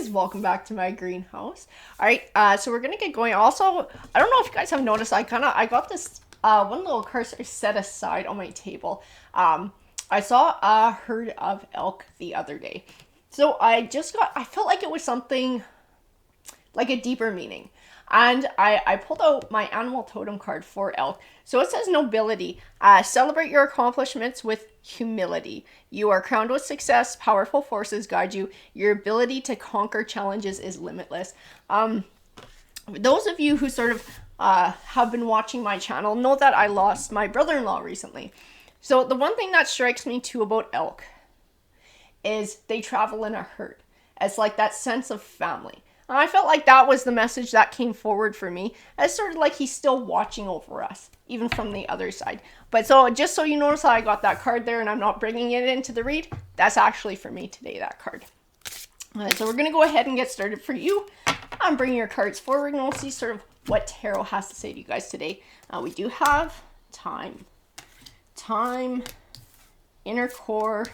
guys, welcome back to my greenhouse. All right, so we're gonna get going. Also, I don't know if you guys have noticed, I got this one little cursor set aside on my table. I saw a herd of elk the other day, so I felt like it was something like a deeper meaning. And I pulled out my animal totem card for elk. So it says nobility. Celebrate your accomplishments with humility. You are crowned with success. Powerful forces guide you. Your ability to conquer challenges is limitless. Those of you who sort of have been watching my channel know that I lost my brother-in-law recently. So the one thing that strikes me too about elk is they travel in a herd. It's like that sense of family. I felt like that was the message that came forward for me. It's sort of like he's still watching over us, even from the other side. But so just so you notice how I got that card there and I'm not bringing it into the read, that's actually for me today, that card. All right, so we're going to go ahead and get started for you. I'm bringing your cards forward and we'll see sort of what tarot has to say to you guys today. We do have time, inner core,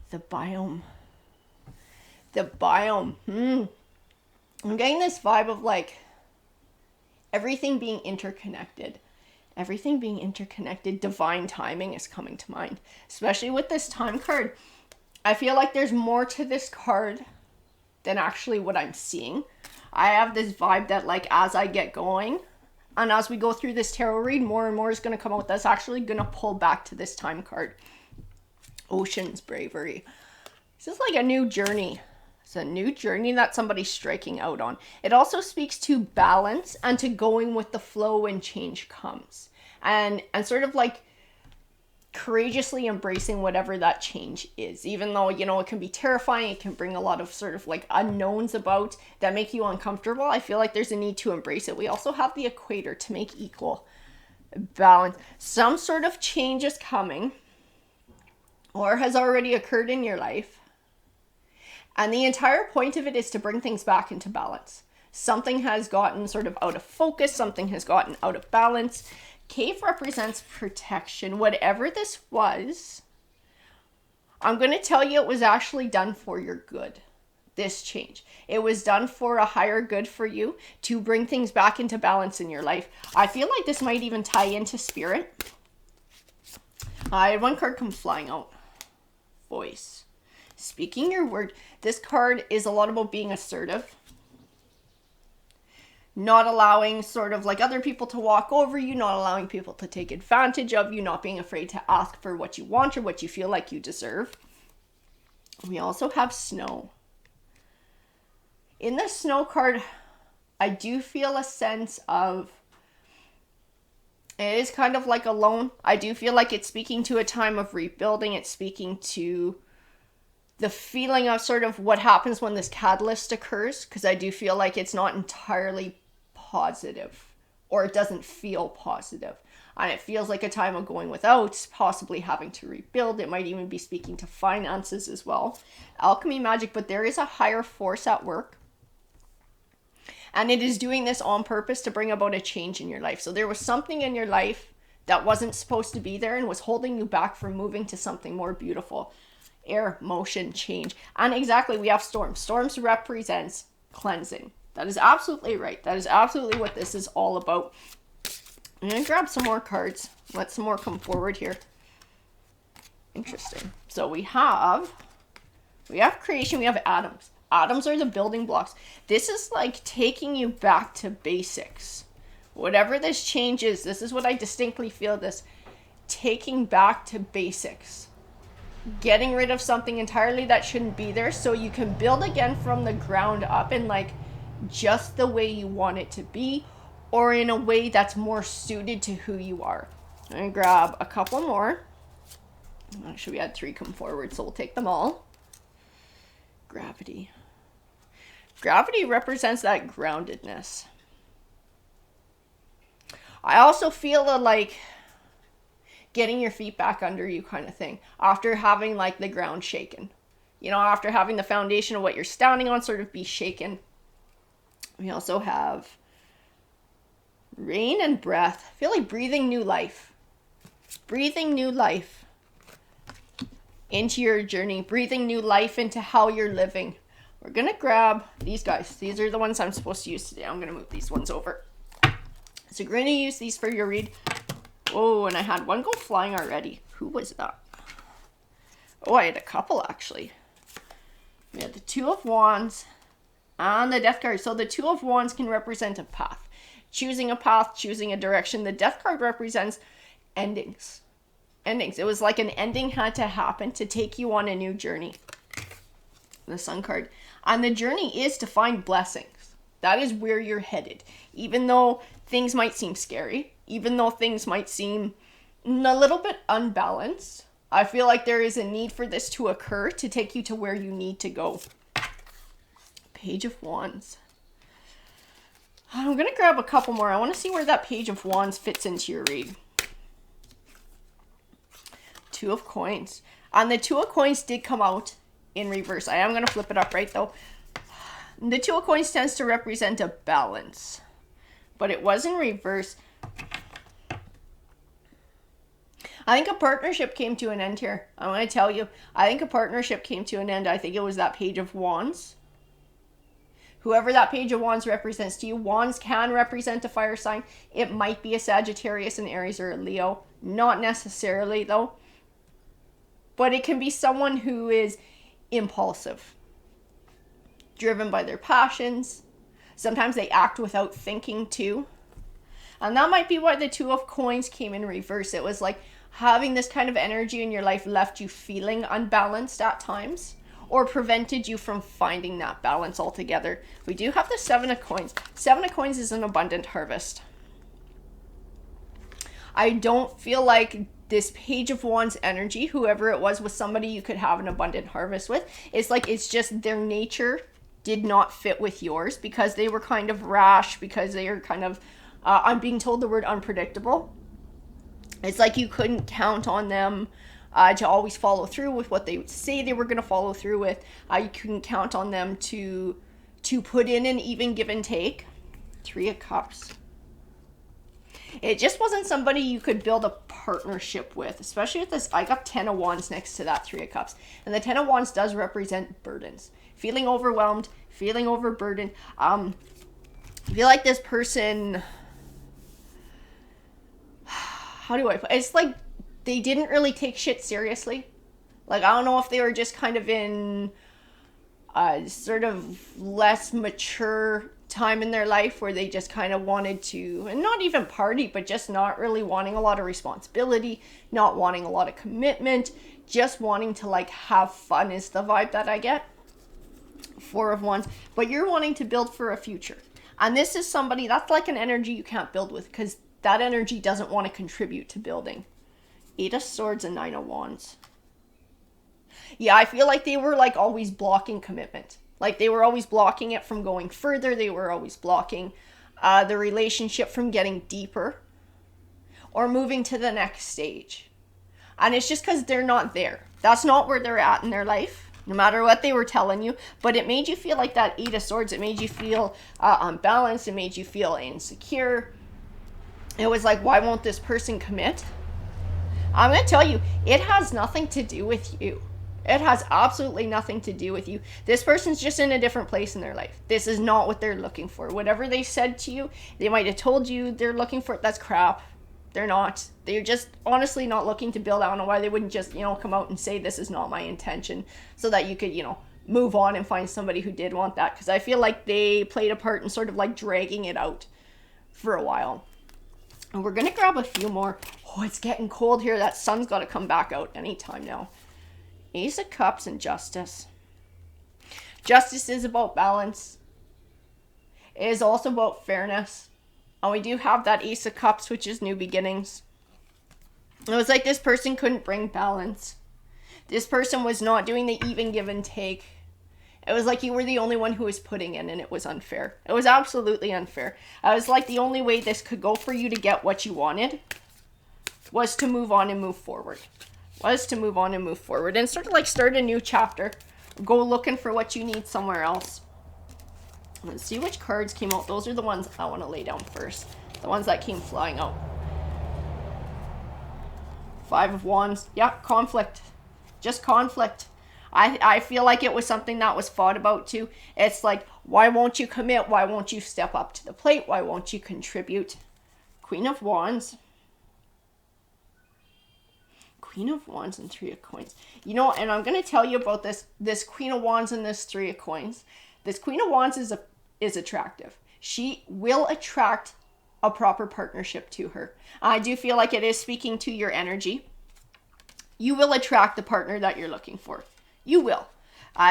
the biome. I'm getting this vibe of like everything being interconnected. Everything being interconnected. Divine timing is coming to mind. Especially with this time card. I feel like there's more to this card than actually what I'm seeing. I have this vibe that like as I get going and as we go through this tarot read, more and more is going to come out that's actually going to pull back to this time card. Ocean's bravery. This is like a new journey. It's a new journey that somebody's striking out on. It also speaks to balance and to going with the flow when change comes. And sort of like courageously embracing whatever that change is. Even though, you know, it can be terrifying, it can bring a lot of sort of like unknowns about that make you uncomfortable. I feel like there's a need to embrace it. We also have the equator to make equal balance. Some sort of change is coming or has already occurred in your life. And the entire point of it is to bring things back into balance. Something has gotten sort of out of focus. Something has gotten out of balance. Cave represents protection. Whatever this was, I'm going to tell you it was actually done for your good. This change. It was done for a higher good for you to bring things back into balance in your life. I feel like this might even tie into spirit. I had one card come flying out. Voice. Speaking your word. This card is a lot about being assertive. Not allowing sort of like other people to walk over you, not allowing people to take advantage of you, not being afraid to ask for what you want or what you feel like you deserve. We also have snow. In the snow card, I do feel a sense of, it is kind of like alone. I do feel like it's speaking to a time of rebuilding. It's speaking to the feeling of sort of what happens when this catalyst occurs, because I do feel like it's not entirely positive, or it doesn't feel positive. And it feels like a time of going without, possibly having to rebuild. It might even be speaking to finances as well. Alchemy, magic, but there is a higher force at work. And it is doing this on purpose to bring about a change in your life. So there was something in your life that wasn't supposed to be there and was holding you back from moving to something more beautiful. Air, motion, change. And exactly, we have storms. Storms represents cleansing. That is absolutely right. That is absolutely what this is all about. I'm going to grab some more cards. Let some more come forward here. Interesting. So we have creation, we have atoms. Atoms are the building blocks. This is like taking you back to basics. Whatever this change is, this is what I distinctly feel this. Taking back to basics. Getting rid of something entirely that shouldn't be there so you can build again from the ground up in like just the way you want it to be, or in a way that's more suited to who you are. I'm going to grab a couple more. Actually, we had 3 come forward, so we'll take them all. Gravity. Gravity represents that groundedness. I also feel like getting your feet back under you kind of thing. After having like the ground shaken. You know, after having the foundation of what you're standing on sort of be shaken. We also have rain and breath. I feel like breathing new life. Breathing new life into your journey. Breathing new life into how you're living. We're going to grab these guys. These are the ones I'm supposed to use today. I'm going to move these ones over. So you're going to use these for your read. Oh, and I had one go flying already. Who was that? Oh, I had a couple actually. We had the Two of Wands and the Death card. So the Two of Wands can represent a path. Choosing a path, choosing a direction. The Death card represents endings. Endings. It was like an ending had to happen to take you on a new journey. The Sun card. And the journey is to find blessings. That is where you're headed. Even though things might seem scary, even though things might seem a little bit unbalanced, I feel like there is a need for this to occur to take you to where you need to go. Page of Wands. I'm going to grab a couple more. I want to see where that Page of Wands fits into your read. Two of Coins. And the Two of Coins did come out in reverse. I am going to flip it up right though. The Two of Coins tends to represent a balance. But it was in reverse. I think a partnership came to an end here. I'm going to tell you. I think a partnership came to an end. I think it was that Page of Wands. Whoever that Page of Wands represents to you. Wands can represent a fire sign. It might be a Sagittarius, an Aries, or a Leo. Not necessarily though. But it can be someone who is impulsive. Driven by their passions. Sometimes they act without thinking too. And that might be why the Two of Coins came in reverse. It was like having this kind of energy in your life left you feeling unbalanced at times. Or prevented you from finding that balance altogether. We do have the Seven of Coins. Seven of Coins is an abundant harvest. I don't feel like this Page of Wands energy, whoever it was somebody you could have an abundant harvest with. It's like it's just their nature did not fit with yours because they were kind of rash, because they are kind of, I'm being told the word unpredictable. It's like you couldn't count on them to always follow through with what they say they were going to follow through with. You couldn't count on them to put in an even give and take. Three of Cups. It just wasn't somebody you could build a partnership with, especially with this. I got 10 of Wands next to that Three of Cups. And the 10 of Wands does represent burdens. Feeling overwhelmed, feeling overburdened. I feel like this person, how do I put it? It's like they didn't really take shit seriously. Like, I don't know if they were just kind of in a sort of less mature time in their life where they just kind of wanted to, and not even party, but just not really wanting a lot of responsibility, not wanting a lot of commitment, just wanting to like have fun is the vibe that I get. Four of Wands. But you're wanting to build for a future. And this is somebody, that's like an energy you can't build with because that energy doesn't want to contribute to building. Eight of Swords and Nine of Wands. Yeah, I feel like they were like always blocking commitment. Like they were always blocking it from going further. They were always blocking the relationship from getting deeper or moving to the next stage. And it's just because they're not there. That's not where they're at in their life, no matter what they were telling you. But it made you feel like that Eight of Swords. It made you feel unbalanced. It made you feel insecure. It was like, why won't this person commit? I'm going to tell you, it has nothing to do with you. It has absolutely nothing to do with you. This person's just in a different place in their life. This is not what they're looking for. Whatever they said to you, they might have told you they're looking for, that's crap. They're not. They're just honestly not looking to build. I don't know why they wouldn't just, come out and say this is not my intention so that you could, move on and find somebody who did want that. Because I feel like they played a part in sort of like dragging it out for a while. And we're going to grab a few more. Oh, it's getting cold here. That sun's got to come back out anytime now. Ace of Cups and Justice. Justice is about balance. It is also about fairness. And we do have that Ace of Cups, which is new beginnings. It was like this person couldn't bring balance. This person was not doing the even give and take. It was like you were the only one who was putting in, and it was unfair. It was absolutely unfair. I was like the only way this could go for you to get what you wanted was to move on and move forward. And sort of like start a new chapter. Go looking for what you need somewhere else. Let's see which cards came out. Those are the ones I want to lay down first. The ones that came flying out. Five of Wands. Yeah, conflict. Just conflict. I feel like it was something that was fought about too. It's like, why won't you commit? Why won't you step up to the plate? Why won't you contribute? Queen of Wands. Queen of Wands and Three of Coins. You know, and I'm going to tell you about this Queen of Wands and this Three of Coins. This Queen of Wands is attractive. She will attract a proper partnership to her. I do feel like it is speaking to your energy. You will attract the partner that you're looking for. You will.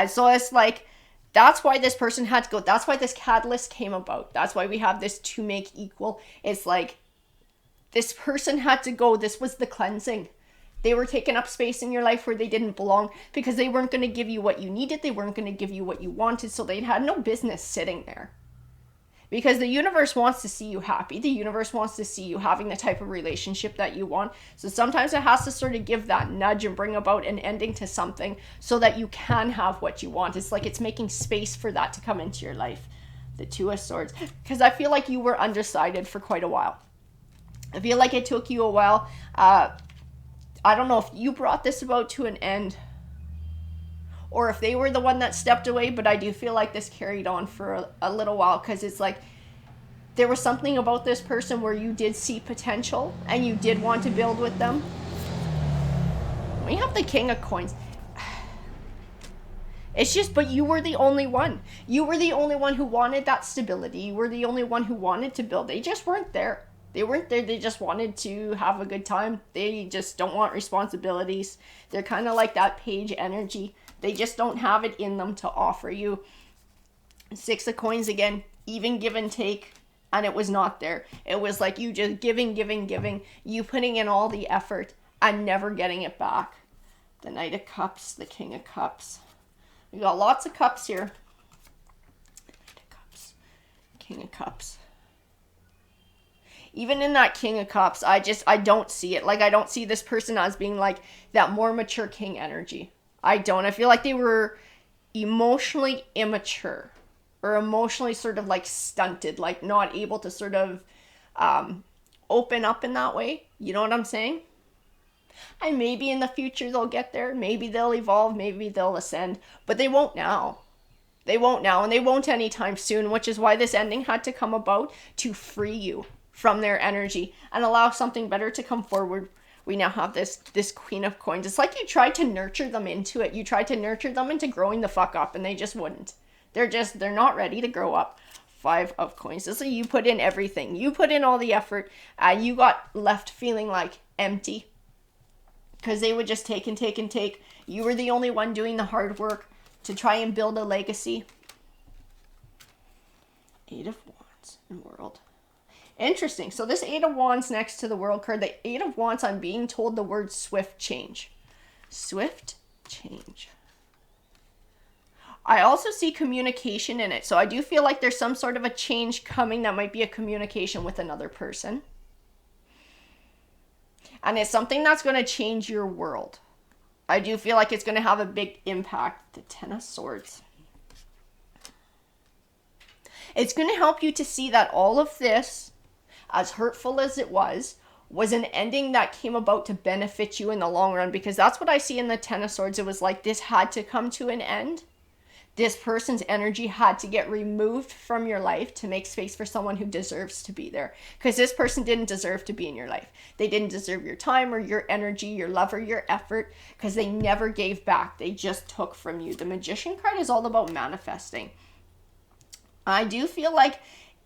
So it's like, that's why this person had to go. That's why this catalyst came about. That's why we have this to make equal. It's like, this person had to go. This was the cleansing. They were taking up space in your life where they didn't belong because they weren't going to give you what you needed. They weren't going to give you what you wanted. So they had no business sitting there. Because the universe wants to see you happy. The universe wants to see you having the type of relationship that you want. So sometimes it has to sort of give that nudge and bring about an ending to something so that you can have what you want. It's like it's making space for that to come into your life. The Two of Swords. Because I feel like you were undecided for quite a while. I feel like it took you a while. I don't know if you brought this about to an end or if they were the one that stepped away, but I do feel like this carried on for a little while because it's like there was something about this person where you did see potential and you did want to build with them. We have the King of Coins. It's just, but you were the only one. You were the only one who wanted that stability. You were the only one who wanted to build. They just weren't there. They weren't there. They just wanted to have a good time. They just don't want responsibilities. They're kind of like that page energy. They just don't have it in them to offer you. Six of Coins again, even give and take, and it was not there. It was like you just giving, you putting in all the effort and never getting it back. The Knight of Cups, the King of Cups. We got lots of cups here. Knight of Cups, King of Cups. Even in that King of Cups, I don't see it. Like, I don't see this person as being like that more mature king energy. I don't. I feel like they were emotionally immature or emotionally sort of like stunted, like not able to sort of open up in that way. You know what I'm saying? And maybe in the future they'll get there. Maybe they'll evolve. Maybe they'll ascend. But they won't now. They won't now, and they won't anytime soon, which is why this ending had to come about to free you from their energy and allow something better to come forward. We now have this Queen of Coins. It's like you tried to nurture them into it. You tried to nurture them into growing the fuck up, and they just wouldn't. They're not ready to grow up. Five of Coins. So you put in everything. You put in all the effort. You got left feeling like empty because they would just take and take and take. You were the only one doing the hard work to try and build a legacy. Eight of Wands and World. Interesting. So this Eight of Wands next to the World card, the Eight of Wands, I'm being told the word swift change. Swift change. I also see communication in it. So I do feel like there's some sort of a change coming that might be a communication with another person. And it's something that's going to change your world. I do feel like it's going to have a big impact. The Ten of Swords. It's going to help you to see that all of this, as hurtful as it was an ending that came about to benefit you in the long run, because that's what I see in the Ten of Swords. It was like this had to come to an end. This person's energy had to get removed from your life to make space for someone who deserves to be there. Because this person didn't deserve to be in your life. They didn't deserve your time or your energy, your love or your effort, because they never gave back. They just took from you. The Magician card is all about manifesting. I do feel like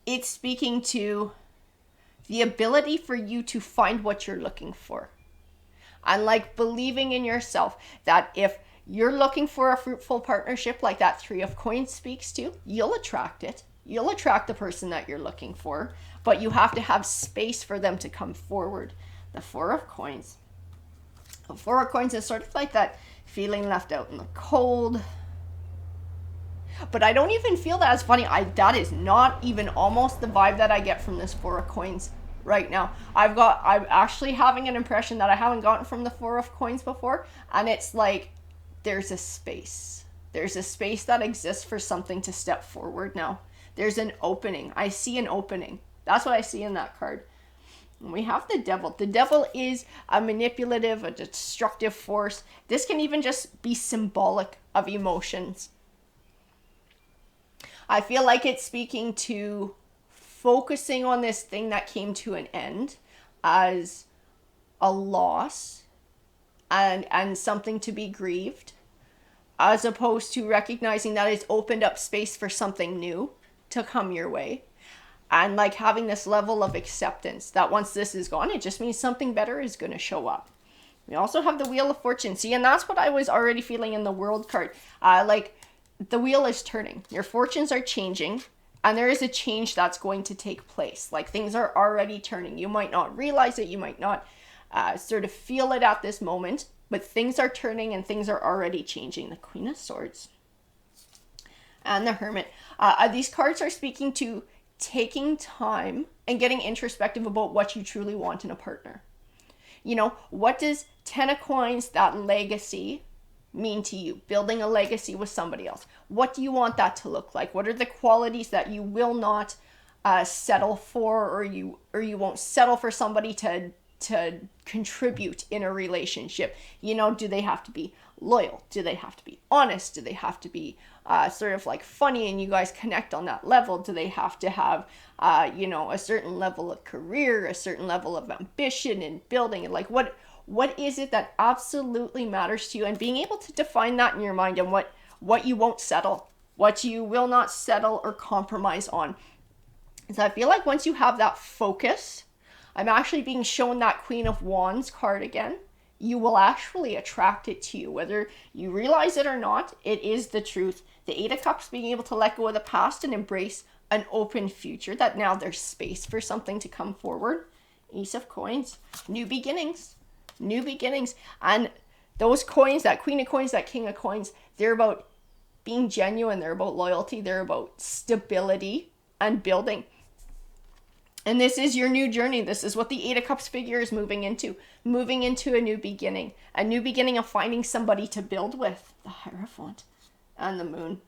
it's speaking to the ability for you to find what you're looking for. And like believing in yourself that if you're looking for a fruitful partnership like that Three of Coins speaks to, you'll attract it. You'll attract the person that you're looking for, but you have to have space for them to come forward. The Four of Coins. The Four of Coins is sort of like that feeling left out in the cold. But I don't even feel that as funny. That is not even almost the vibe that I get from this Four of Coins right now. I'm actually having an impression that I haven't gotten from the Four of Coins before. And it's like, there's a space. There's a space that exists for something to step forward now. There's an opening. I see an opening. That's what I see in that card. We have the devil. The devil is a manipulative, a destructive force. This can even just be symbolic of emotions. I feel like it's speaking to focusing on this thing that came to an end as a loss and something to be grieved, as opposed to recognizing that it's opened up space for something new to come your way. And like having this level of acceptance that once this is gone, it just means something better is going to show up. We also have the Wheel of Fortune. See, and that's what I was already feeling in the World card. Like the wheel is turning. Your fortunes are changing. And there is a change that's going to take place. Like things are already turning. You might not realize it. You might not sort of feel it at this moment. But things are turning and things are already changing. The Queen of Swords and the Hermit. These cards are speaking to taking time and getting introspective about what you truly want in a partner. You know, what does 10 of Coins, that legacy, mean to you? Building a legacy with somebody else. What do you want that to look like? What are the qualities that you will not settle for, or you won't settle for somebody to contribute in a relationship? You know, do they have to be loyal? Do they have to be honest? Do they have to be sort of like funny and you guys connect on that level? Do they have to have you know, a certain level of career, a certain level of ambition and building? And like what is it that absolutely matters to you, and being able to define that in your mind, and what you won't settle, what you will not settle or compromise on. So I feel like once you have that focus, I'm actually being shown that Queen of Wands card again. You will actually attract it to you, whether you realize it or not. It is the truth. The Eight of Cups, being able to let go of the past and embrace an open future, that now there's space for something to come forward. Ace of Coins, new beginnings. New beginnings. And those coins, that Queen of Coins, that King of Coins, they're about being genuine. They're about loyalty. They're about stability and building. And this is your new journey. This is what the Eight of Cups figure is moving into a new beginning of finding somebody to build with. The Hierophant and the Moon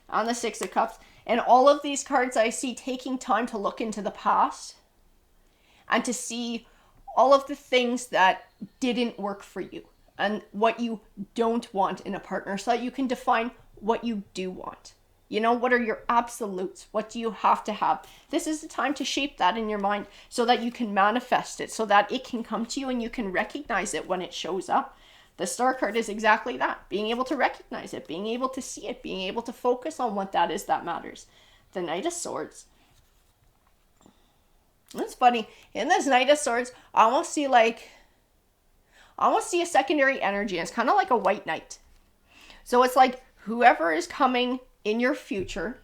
and the Six of Cups. And all of these cards I see taking time to look into the past and to see all of the things that didn't work for you and what you don't want in a partner, so that you can define what you do want. You know, what are your absolutes? What do you have to have? This is the time to shape that in your mind so that you can manifest it, so that it can come to you and you can recognize it when it shows up. The Star card is exactly that. Being able to recognize it, being able to see it, being able to focus on what that is that matters. The Knight of Swords. It's funny. In this Knight of Swords, I almost see a secondary energy. It's kind of like a white knight. So it's like whoever is coming in your future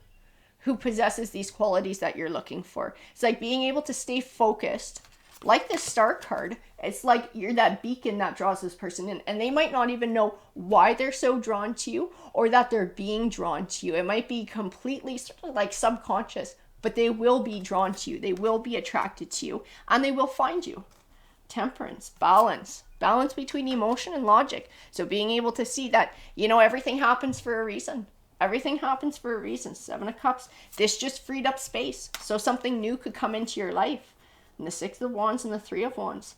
who possesses these qualities that you're looking for. It's like being able to stay focused. Like this Star card, it's like you're that beacon that draws this person in, and they might not even know why they're so drawn to you or that they're being drawn to you. It might be completely sort of like subconscious, but they will be drawn to you. They will be attracted to you, and they will find you. Temperance, balance between emotion and logic. So being able to see that, you know, everything happens for a reason. Everything happens for a reason. Seven of Cups. This just freed up space so something new could come into your life. And the Six of Wands and the Three of Wands.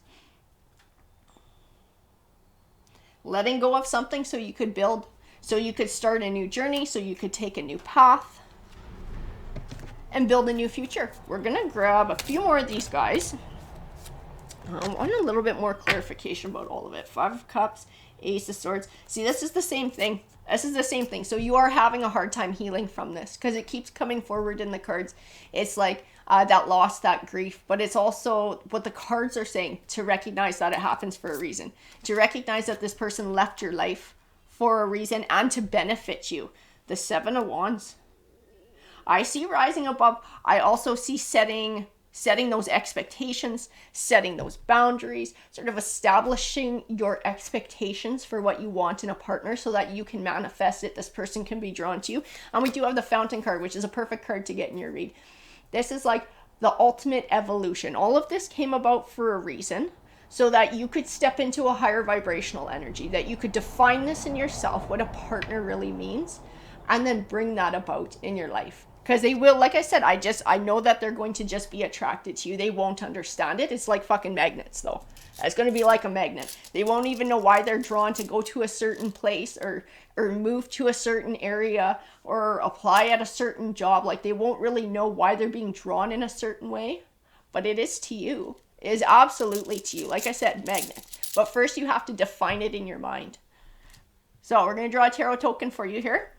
Letting go of something so you could build, so you could start a new journey, so you could take a new path and build a new future. We're going to grab a few more of these guys. I want a little bit more clarification about all of it. Five of Cups, Ace of Swords. See, this is the same thing. This is the same thing. So you are having a hard time healing from this because it keeps coming forward in the cards. It's like that loss, that grief, but it's also what the cards are saying, to recognize that it happens for a reason, to recognize that this person left your life for a reason and to benefit you. The Seven of Wands. I see rising above. I also see setting those expectations, setting those boundaries, sort of establishing your expectations for what you want in a partner so that you can manifest it. This person can be drawn to you. And we do have the Fountain card, which is a perfect card to get in your read. This is like the ultimate evolution. All of this came about for a reason, so that you could step into a higher vibrational energy, that you could define this in yourself, what a partner really means, and then bring that about in your life. Because they will, like I said, I know that they're going to just be attracted to you. They won't understand it. It's like fucking magnets, though. It's going to be like a magnet. They won't even know why they're drawn to go to a certain place or move to a certain area or apply at a certain job. Like, they won't really know why they're being drawn in a certain way. But it is to you. It is absolutely to you. Like I said, magnet. But first you have to define it in your mind. So we're going to draw a tarot token for you here.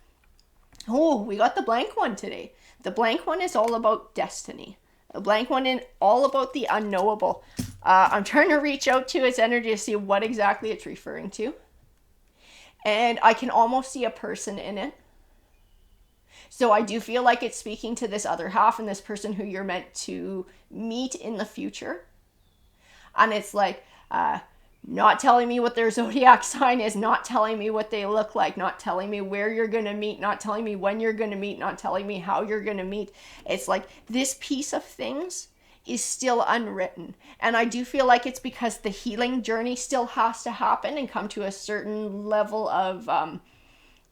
Oh, we got the blank one today. The blank one is all about destiny. The blank one is all about the unknowable. I'm trying to reach out to its energy to see what exactly it's referring to. And I can almost see a person in it. So I do feel like it's speaking to this other half and this person who you're meant to meet in the future. And it's like, not telling me what their zodiac sign is, not telling me what they look like, not telling me where you're going to meet, not telling me when you're going to meet, not telling me how you're going to meet. It's like this piece of things is still unwritten. And I do feel like it's because the healing journey still has to happen and come to a certain level of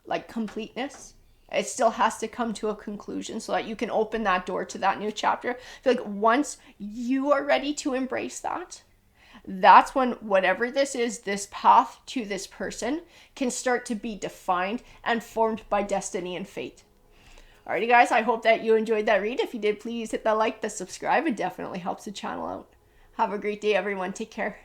like completeness. It still has to come to a conclusion so that you can open that door to that new chapter. I feel like once you are ready to embrace that, that's when whatever this is, this path to this person can start to be defined and formed by destiny and fate. Alrighty guys, I hope that you enjoyed that read. If you did, please hit the like, the subscribe. It definitely helps the channel out. Have a great day everyone. Take care.